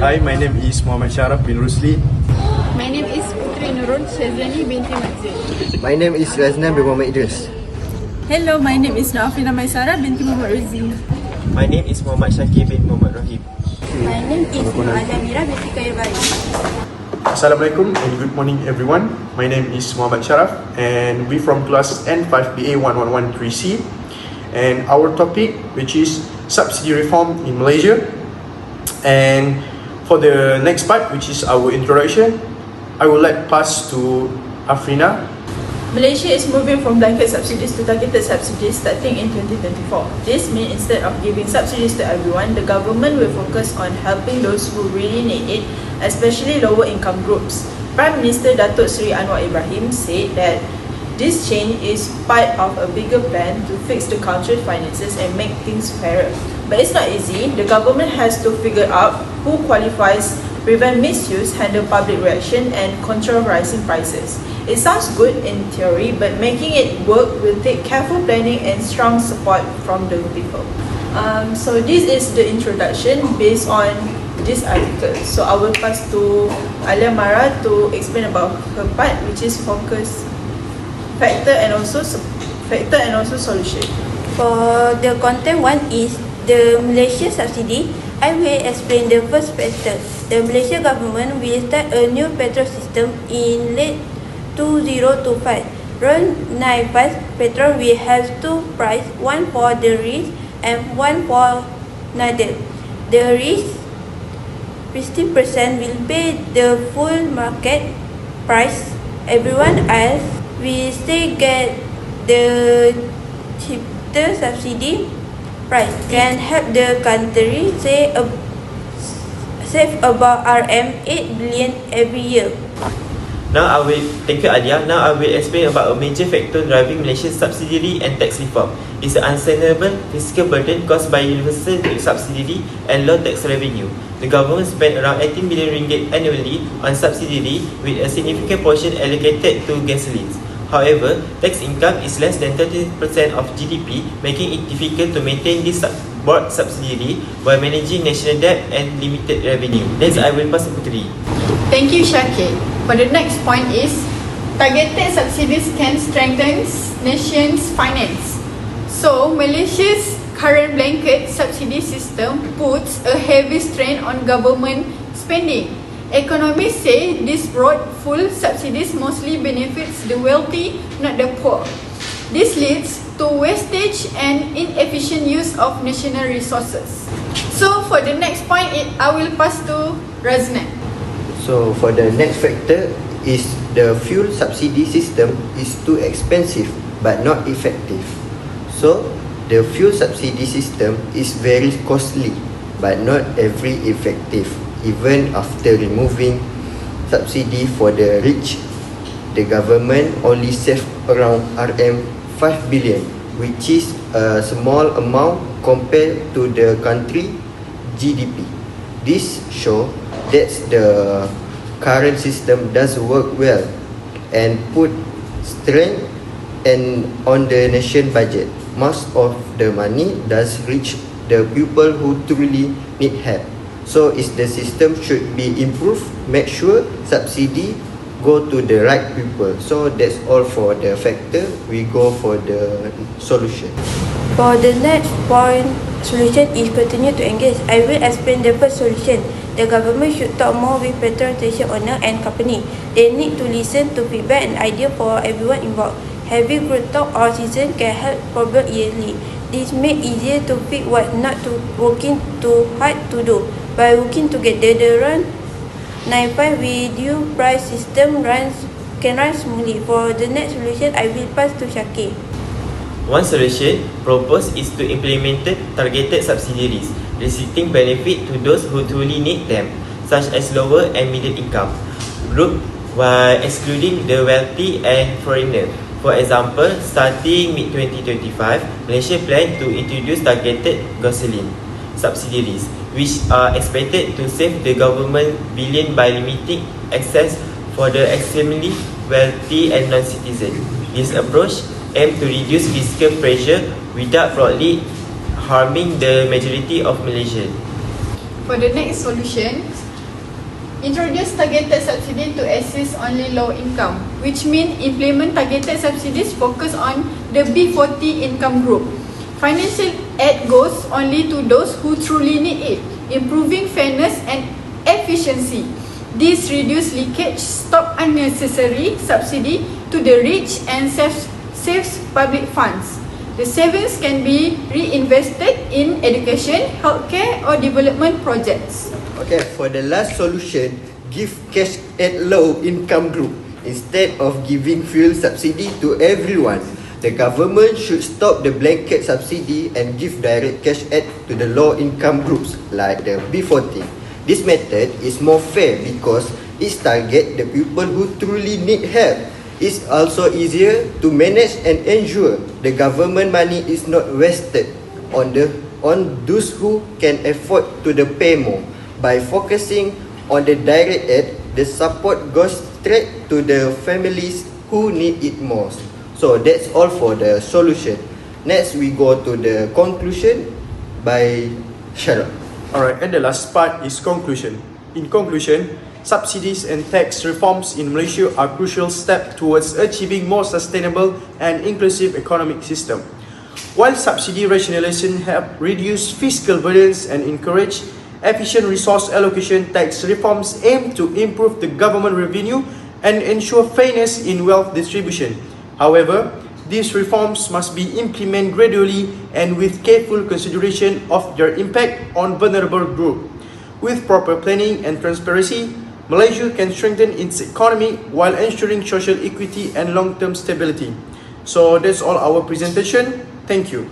Hi, my name is Muhammad Sharaf bin Rusli. My name is Putri Nurul Shazani binti Mazid. My name is Raznan bin Muhammad Idris. Hello, my name is Naafina Maisara binti Muhammad Rizzi. My name is Muhammad Shakir bin Muhammad Rahim. My name is Alamira binti Kayabari. Assalamualaikum and good morning everyone. My name is Muhammad Sharaf and we from class N5BA1113C, and our topic which is subsidy reform in Malaysia. And for the next part, which is our introduction, I would like pass to Afrina. Malaysia is moving from blanket subsidies to targeted subsidies starting in 2024. This means instead of giving subsidies to everyone, the government will focus on helping those who really need it, especially lower income groups. Prime Minister Datuk Seri Anwar Ibrahim said that this change is part of a bigger plan to fix the country's finances and make things fairer. But it's not easy. The government has to figure out who qualifies, prevent misuse, handle public reaction, and control rising prices. It sounds good in theory, but making it work will take careful planning and strong support from the people. So this is the introduction based on this article. So I will pass to Alia Mara to explain about her part, which is focus, factor and also solution. For the content one is the Malaysia subsidy. I will explain the first factor. The Malaysia government will start a new petrol system in late 2025. Round 95 petrol will have two price, one for the rich and one for neither. The rich 50% will pay the full market price. Everyone else will still get the cheaper subsidy price. Can help the country save about RM8 billion every year. Thank you Alia. Now I will explain about a major factor driving Malaysia's subsidiary and tax reform. It's an unsustainable fiscal burden caused by universal subsidy and low tax revenue. The government spent around 18 billion ringgit annually on subsidy, with a significant portion allocated to gasolines. However, tax income is less than 30% of GDP, making it difficult to maintain this broad subsidy while managing national debt and limited revenue. Next, I will pass to Putri. Thank you, Shakir. For the next point is, targeted subsidies can strengthen nation's finance. So, Malaysia's current blanket subsidy system puts a heavy strain on government spending. Economists say this broad full subsidies mostly benefits the wealthy, not the poor. This leads to wastage and inefficient use of national resources. So for the next point, I will pass to Raznan. So for the next factor is the fuel subsidy system is too expensive but not effective. So the fuel subsidy system is very costly but not very effective. Even after removing subsidy for the rich, the government only saved around RM5 billion, which is a small amount compared to the country GDP. This shows that the current system does work well and put strain on the nation budget. Most of the money does reach the people who truly need help. So the system should be improved. Make sure subsidy go to the right people. So that's all for the factor. We go for the solution. For the next point, solution is continue to engage. I will explain the first solution. The government should talk more with petrol station owner and company. They need to listen to feedback and idea for everyone involved. Having group talk or season can help problem easily. This make easier to pick what not to working too hard to do. By working together, the run 95 video price system can run smoothly. For the next solution, I will pass to Shakir. One solution proposed is to implement targeted subsidies, restricting benefit to those who truly need them, such as lower and middle income group, while excluding the wealthy and foreigner. For example, starting mid-2025, Malaysia plans to introduce targeted gasoline subsidies, which are expected to save the government billion by limiting access for the extremely wealthy and non-citizens. This approach aims to reduce fiscal pressure without broadly harming the majority of Malaysians. For the next solution, introduce targeted subsidy to assist only low income, which means implement targeted subsidies focus on the B40 income group. Financial aid goes only to those who truly need it, improving fairness and efficiency. This reduces leakage, stop unnecessary subsidy to the rich and saves public funds. The savings can be reinvested in education, healthcare or development projects. Okay, for the last solution, give cash at low income group instead of giving fuel subsidy to everyone. The government should stop the blanket subsidy and give direct cash aid to the low income groups like the B40. This method is more fair because it targets the people who truly need help. It's also easier to manage and ensure the government money is not wasted on those who can afford to pay more. By focusing on the direct aid, the support goes straight to the families who need it most. So that's all for the solution. Next, we go to the conclusion by Sharaf. Alright, and the last part is conclusion. In conclusion, subsidies and tax reforms in Malaysia are crucial steps towards achieving more sustainable and inclusive economic system. While subsidy rationalization help reduce fiscal burdens and encourage efficient resource allocation, tax reforms aim to improve the government revenue and ensure fairness in wealth distribution. However, these reforms must be implemented gradually and with careful consideration of their impact on vulnerable groups. With proper planning and transparency, Malaysia can strengthen its economy while ensuring social equity and long-term stability. So that's all our presentation. Thank you.